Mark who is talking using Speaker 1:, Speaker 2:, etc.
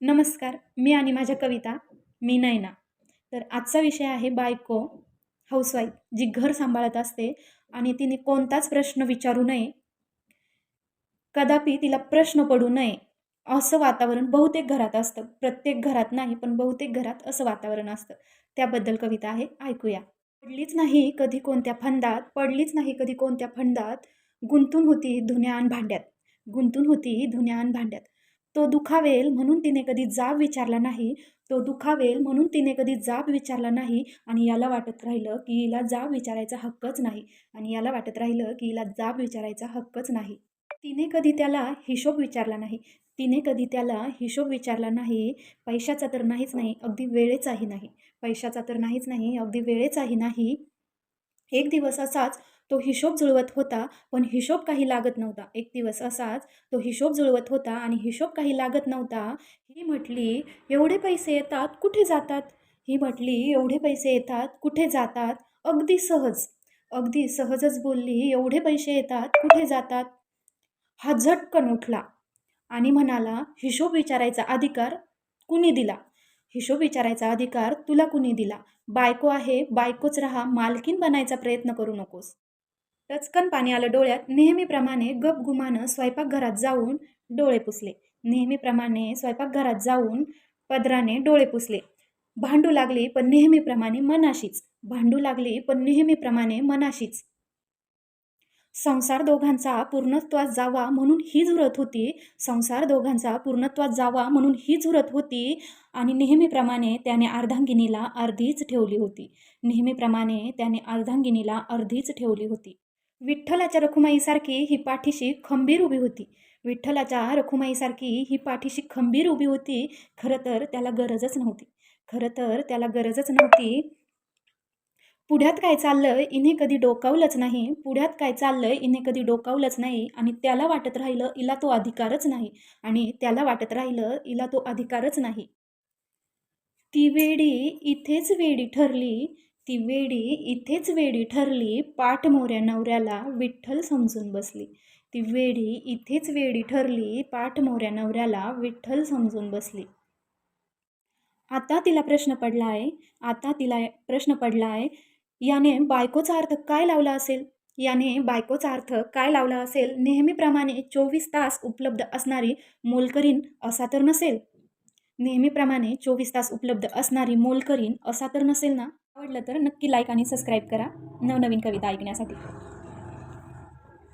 Speaker 1: नमस्कार. मी आणि माझ्या कविता. मी नयना. तर आजचा विषय आहे बायको, हाऊसवाईफ जी घर सांभाळत असते आणि तिने कोणताच प्रश्न विचारू नये, कदापि तिला प्रश्न पडू नये, असं वातावरण बहुतेक घरात असतं. प्रत्येक घरात नाही, पण बहुतेक घरात असं वातावरण असतं. त्याबद्दल कविता आहे, ऐकूया. पडलीच नाही कधी कोणत्या फंदात, गुंतून होती धुन्या अन भांड्यात, गुंतून होती धुन्या अन भांड्यात. तो दुखावेल म्हणून तिने कधी जाब विचारला नाही, तो दुखावेल म्हणून तिने कधी जाब विचारला नाही आणि याला वाटत राहिलं की हिला जाब विचारायचा हक्कच नाही आणि याला वाटत राहिलं की हिला जाब विचारायचा हक्कच नाही. तिने कधी त्याला हिशोब विचारला नाही, तिने कधी त्याला हिशोब विचारला नाही. पैशाचा तर नाहीच नाही, अगदी वेळेचाही नाही. पैशाचा तर नाहीच नाही, अगदी वेळेचाही नाही. एक दिवस असाच तो हिशोब जुळवत होता, पण हिशोब काही लागत नव्हता. एक दिवस असाच तो हिशोब जुळवत होता आणि हिशोब काही लागत नव्हता. ही म्हटली, "एवढे पैसे येतात, कुठे जातात?" ही म्हटली, "एवढे पैसे येतात, कुठे जातात?" अगदी सहज, अगदी सहजच बोलली, "एवढे पैसे येतात, कुठे जातात?" हा झटकन उठला आणि म्हणाला, "हिशोब विचारायचा अधिकार कुणी दिला? हिशोब विचारायचा अधिकार तुला कुणी दिला? बायको आहे, बायकोच राहा, मालकीन बनायचा प्रयत्न करू नकोस." टचकन पाणी आलं डोळ्यात. नेहमीप्रमाणे गपगुमानं स्वयंपाकघरात जाऊन डोळे पुसले. नेहमीप्रमाणे स्वयंपाकघरात जाऊन पदराने डोळे पुसले. भांडू लागली पण नेहमीप्रमाणे मनाशीच. भांडू लागली पण नेहमीप्रमाणे मनाशीच. संसार दोघांचा पूर्णत्वास जावा म्हणून ही झुरत होती. संसार दोघांचा पूर्णत्वास जावा म्हणून ही झुरत होती आणि नेहमीप्रमाणे त्याने अर्धांगिनीला अर्धीच ठेवली होती. नेहमीप्रमाणे त्याने अर्धांगिनीला अर्धीच ठेवली होती. विठ्ठलाच्या रखुमाईसारखी ही पाठीशी खंबीर उभी होती. विठ्ठलाच्या रखुमाईसारखी ही पाठीशी खंबीर उभी होती. खरं तर त्याला गरजच नव्हती. खरं तर त्याला गरजच नव्हती. पुढ्यात काय चाललंय इने कधी डोकावलंच नाही. पुढ्यात काय चाललंय इने कधी डोकावलंच नाही आणि त्याला वाटत राहिलं हिला तो अधिकारच नाही आणि त्याला वाटत राहिलं हिला तो अधिकारच नाही. ती वेडी इथेच वेडी ठरली, ती वेडी इथेच वेडी ठरली, पाठ मोऱ्या नवऱ्याला विठ्ठल समजून बसली. ती वेडी इथेच वेडी ठरली, पाठ मोऱ्या नवऱ्याला विठ्ठल समजून बसली. आता तिला प्रश्न पडलाय, आता तिला प्रश्न पडलाय, याने बायकोचा अर्थ काय लावला असेल? याने बायकोचा अर्थ काय लावला असेल? नेहमीप्रमाणे 24 तास उपलब्ध असणारी मोलकरीण असा तर नसेल? नेहमीप्रमाणे 24 तास उपलब्ध असणारी मोलकरीण असा तर नसेल ना? आवडलं तर नक्की लाईक आणि सबस्क्राईब करा नवनवीन कविता ऐकण्यासाठी.